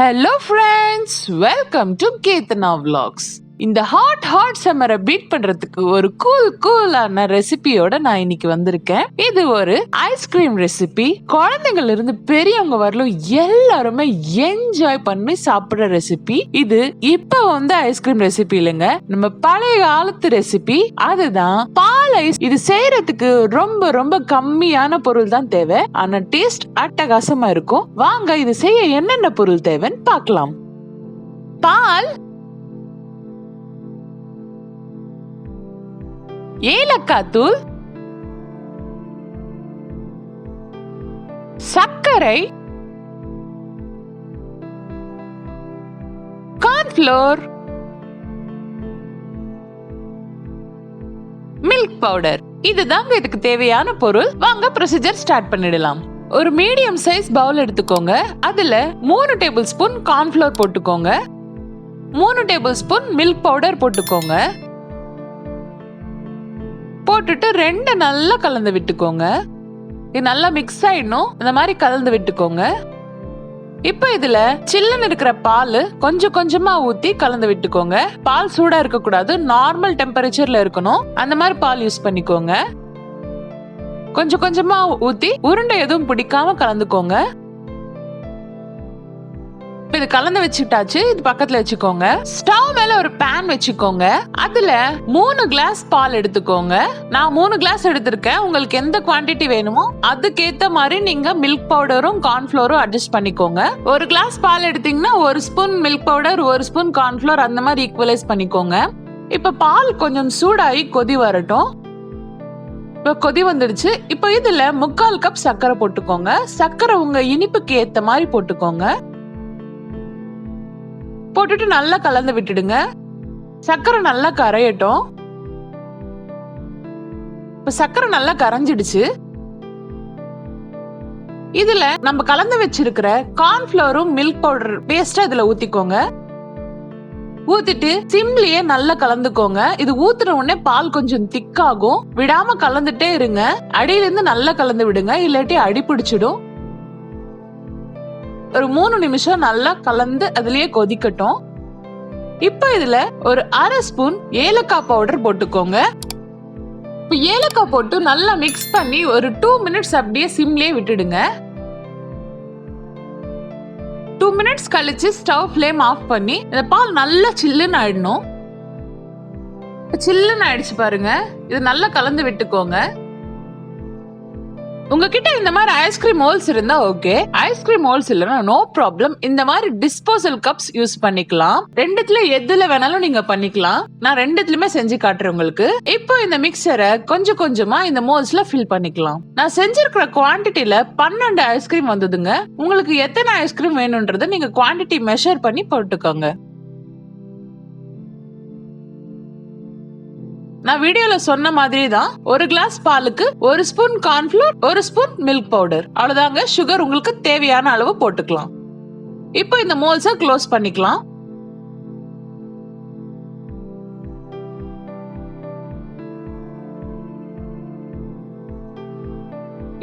Hello friends, welcome to kethana.vlogs. இந்த hot சம்மரை beat பண்றதுக்கு ஒரு கூலான ரெசிபியோட நான் இன்னைக்கு வந்திருக்கேன். இது ஒரு ஐஸ்கிரீம் ரெசிபி. குழந்தைங்கள்ல இருந்து பெரியவங்க வரலும் எல்லாருமே என்ஜாய் பண்ணி சாப்பிடுற ரெசிபி இது. இப்ப வந்து ஐஸ்கிரீம் ரெசிபி இல்லைங்க, நம்ம பழைய காலத்து ரெசிபி. அதுதான் பால் ஐஸ். இது செய்யறதுக்கு ரொம்ப ரொம்ப கம்மியான பொருள் தான் தேவை, ஆனா டேஸ்ட் அட்டகாசமா இருக்கும். வாங்க இது செய்ய என்னென்ன பொருள் தேவைன்னு பார்க்கலாம். பால், ஏலக்காய் தூள், சர்க்கரை, கார்ன்ஃப்ளோர், மில்க் பவுடர். இதுதாங்க இதுக்கு தேவையான பொருள். வாங்க ப்ரொசீஜர் ஸ்டார்ட் பண்ணிடலாம். ஒரு மீடியம் சைஸ் பவுல் எடுத்துக்கோங்க. அதுல 3 டேபிள் ஸ்பூன் கார்ன்ஃப்ளோர் போட்டுக்கோங்க. 3 டேபிள் ஸ்பூன் மில்க் பவுடர் போட்டுக்கோங்க. போட்டுட்டு 2 நல்லா கலந்து விட்டுக்கோங்க. இது நல்லா மிக்ஸ் ஆயிடணும். இந்த மாதிரி கலந்து விட்டுக்கோங்க. இப்ப இதுல சில்லுன்னு இருக்கிற பால் கொஞ்சம் கொஞ்சமா ஊத்தி கலந்து விட்டுக்கோங்க. பால் சூடா இருக்க கூடாது, நார்மல் டெம்பரேச்சர்ல இருக்கணும். அந்த மாதிரி பால் யூஸ் பண்ணிக்கோங்க. கொஞ்சம் கொஞ்சமா ஊத்தி உருண்டை எதுவும் பிடிக்காம கலந்துக்கோங்க. இது கலந்து வச்சுட்டாச்சு. இது பக்கத்துல வச்சுக்கோங்க. ஸ்டவ் மேல ஒரு பேன் வச்சுக்கோங்க. அதுல 3 கிளாஸ் பால் எடுத்துக்கோங்க. நான் 3 கிளாஸ் எடுத்திருக்கேன். உங்களுக்கு எந்த குவாண்டிட்டி வேணுமோ அதுக்கேத்த மாதிரி நீங்க மில்க் பவுடரும் கார்ன்ஃப்ளோரும் அட்ஜஸ்ட் பண்ணிக்கோங்க. ஒரு கிளாஸ் பால் எடுத்தீங்கன்னா 1 spoon milk powder, 1 spoon cornflour, அந்த மாதிரி ஈக்குவலைஸ் பண்ணிக்கோங்க. இப்ப பால் கொஞ்சம் சூடாகி கொதி வரட்டும். இப்ப கொதி வந்துடுச்சு. இப்ப இதுல 3/4 கப் சர்க்கரை போட்டுக்கோங்க. சர்க்கரை உங்க இனிப்புக்கு ஏத்த மாதிரி போட்டுக்கோங்க. போட்டுட்டு நல்லா கலந்து விட்டுடுங்க. சர்க்கரை நல்லா கரையட்டும். இப்ப சர்க்கரை நல்லா கரைஞ்சிடுச்சு. இதுல நம்ம கலந்து வச்சிருக்கிற கார்ன்ஃப்ளோரும் மில்க் பவுடர் பேஸ்ட் இதுல ஊத்திக்கோங்க. ஊத்திட்டு சிம்லயே நல்லா கலந்துக்கோங்க. இது ஊத்துன உடனே பால் கொஞ்சம் திக்காகும். விடாம கலந்துட்டே இருங்க. அடியில இருந்து நல்லா கலந்து விடுங்க, இல்லாட்டி அடி பிடிச்சிடும். ஒரு 3 நிமிஷம் நல்லா கலந்து அதுலயே கொதிக்கட்டும். இப்ப இதுல ஒரு 1/2 ஸ்பூன் ஏலக்காய் பவுடர் போட்டுக்கோங்க. இப்ப ஏலக்காய் போட்டு நல்லா மிக்ஸ் பண்ணி ஒரு 2 மினிட்ஸ் அப்படியே சிம்லயே விட்டுடுங்க. 2 மினிட்ஸ் கழிச்சு ஸ்டவ் ஃப்ளேம் ஆஃப் பண்ணி இந்த பால் நல்லா சில்லுன்னு ஆயிடணும். சில்லுன்னு ஆயிடுச்சு பாருங்க. இது நல்லா கலந்து விட்டுக்கோங்க. உங்ககிட்ட இந்த மாதிரி ஐஸ்கிரீம் ஹோல்ஸ் இருந்தா ஓகே. ஐஸ்கிரீம் ஹோல்ஸ் இல்லைன்னா நோ ப்ராப்ளம். இந்த மாதிரி டிஸ்போசல் கப்ஸ் யூஸ் பண்ணிக்கலாம். ரெண்டுத்துல எதுல வேணாலும் நீங்க பண்ணிக்கலாம். நான் ரெண்டுத்துலயுமே செஞ்சு காட்டுறேன் உங்களுக்கு. இப்போ இந்த மிக்சரை கொஞ்சம் கொஞ்சமா இந்த மோல்ஸ்ல ஃபில் பண்ணிக்கலாம். நான் செஞ்சிருக்கிற குவான்டிட்டில 12 ஐஸ்கிரீம் வந்ததுங்க. உங்களுக்கு எத்தனை ஐஸ்கிரீம் வேணும்ன்றத நீங்க குவான்டிட்டி மெஷர் பண்ணி போட்டுக்கோங்க. நான் வீடியோல சொன்ன மாதிரி தான், 1 கிளாஸ் பாலுக்கு 1 spoon cornflour, 1 spoon milk powder, அவ்வளவுதாங்க. சுகர் உங்களுக்கு தேவையான அளவு போட்டுக்கலாம். இப்போ இந்த மோல்ஸை க்ளோஸ் பண்ணிக்கலாம்.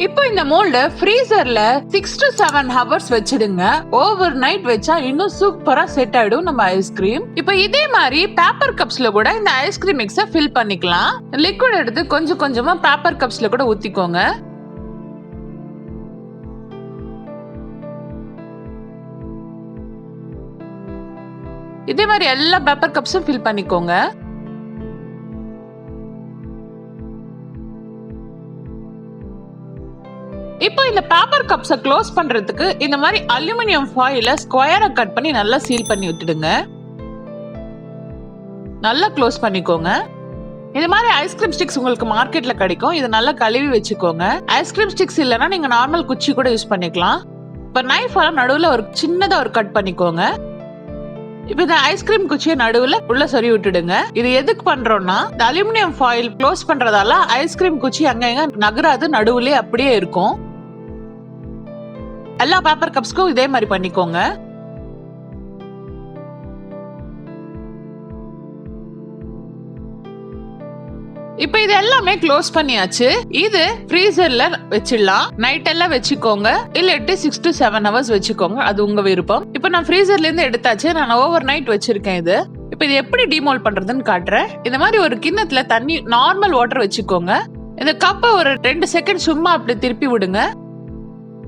இப்போ இந்த மோல்ட ஃப்ரீசர்ல 6 to 7 ஹவர்ஸ் வச்சிடுங்க. ஓவர் நைட் வச்சா இன்னும் சூப்பரா செட் ஆயிடும் நம்ம ஐஸ்கிரீம். இப்போ இதே மாதிரி பேப்பர் கப்ஸ்ல கூட இந்த ஐஸ்கிரீம் மிக்ஸை ஃபில் பண்ணிக்கலாம். லிக்விட் எடுத்து கொஞ்சம் கொஞ்சமா பேப்பர் கப்ஸ்ல கூட ஊத்திக்கோங்க. இதே மாதிரி எல்லா பேப்பர் கப்ஸும் ஃபில் பண்ணிக்கோங்க. இப்போ இந்த பேப்பர் கப்ஸை க்ளோஸ் பண்றதுக்கு இந்த மாதிரி அலுமினியம் ஃபாயில ஸ்கொயரா கட் பண்ணி நல்லா சீல் பண்ணி விட்டுடுங்க. நல்லா க்ளோஸ் பண்ணிக்கோங்க. இது மாதிரி ஐஸ்கிரீம் ஸ்டிக்ஸ் உங்களுக்கு மார்க்கெட்ல கிடைக்கும். இது நல்லா கழுவி வச்சுக்கோங்க. ஐஸ்கிரீம் ஸ்டிக்ஸ் இல்லைன்னா நீங்க நார்மல் குச்சி கூட யூஸ் பண்ணிக்கலாம். இப்ப நைஃப் நடுவுல ஒரு சின்னதா ஒரு கட் பண்ணிக்கோங்க. இப்ப இந்த ஐஸ்கிரீம் குச்சியை நடுவுல உள்ள சொறி விட்டுடுங்க. இது எதுக்கு பண்றோம்னா, இந்த அலுமினியம் ஃபாயில் க்ளோஸ் பண்றதால ஐஸ்கிரீம் குச்சி அங்க நகராது, நடுவுலயே அப்படியே இருக்கும். எல்லா பேப்பர் கப்ஸ்க்கும் இதே மாதிரி பண்ணிக்கோங்க. இப்ப இது எல்லாமே க்ளோஸ் பண்ணியாச்சு. இது ஃப்ரீசர்ல வச்சிடலாம். நைட் எல்லாம் வச்சுக்கோங்க, இல்லாட்டி 6 to 7 hours வச்சுக்கோங்க, அது உங்க விருப்பம். இப்ப நான் ஃப்ரீசர்ல இருந்து எடுத்தாச்சு. நான் ஓவர் நைட் வச்சிருக்கேன் இது. இப்ப இது எப்படி டிமோல்ட் பண்றதுன்னு காட்டுறேன். இந்த மாதிரி ஒரு கிண்ணத்துல தண்ணி நார்மல் வாட்டர் வச்சுக்கோங்க. இந்த கப்பை ஒரு 2 செகண்ட் சும்மா அப்படி திருப்பி விடுங்க.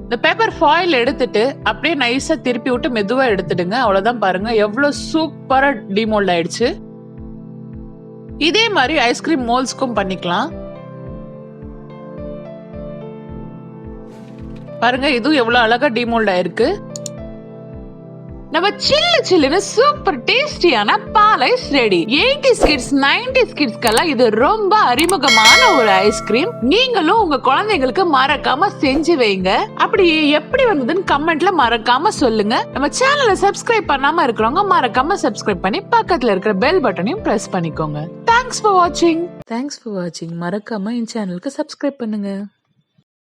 இந்த பேப்பர் ஃபாயில் எடுத்துட்டு அப்படியே நைஸா திருப்பி விட்டு மெதுவா எடுத்துடுங்க. அவ்வளவுதான். பாருங்க எவ்வளவு சூப்பரா டிமோல்ட் ஆயிடுச்சு. இதே மாதிரி ஐஸ்கிரீம் மோல்ஸ்க்கும் பண்ணிக்கலாம். பாருங்க இதுவும் எவ்வளவு அழகா டிமோல்ட் ஆயிருக்கு. நம்ம சில்லுன்னு சூப்பர் டேஸ்டியான பால் ice ready. 80's kids 90's கிட்ஸ்க்கெல்லாம் இது ரொம்ப அறிமுகமான ஒரு ஐஸ்கிரீம். நீங்களும் உங்க குழந்தைங்களுக்கு மறக்காம செஞ்சு வைங்க. அப்படி எப்படி வந்ததுன்னு கமெண்ட்ல மறக்காம சொல்லுங்க. நம்ம சேனலை சப்ஸ்கிரைப் பண்ணாம இருக்கிறவங்க மறக்காம சப்ஸ்கிரைப் பண்ணி பக்கத்துல இருக்கிற பெல் பட்டனையும் பிரஸ் பண்ணிக்கோங்க. தேங்க்ஸ் ஃபார் வாட்சிங். மறக்காம என் சேனலுக்கு சப்ஸ்கிரைப் பண்ணுங்க.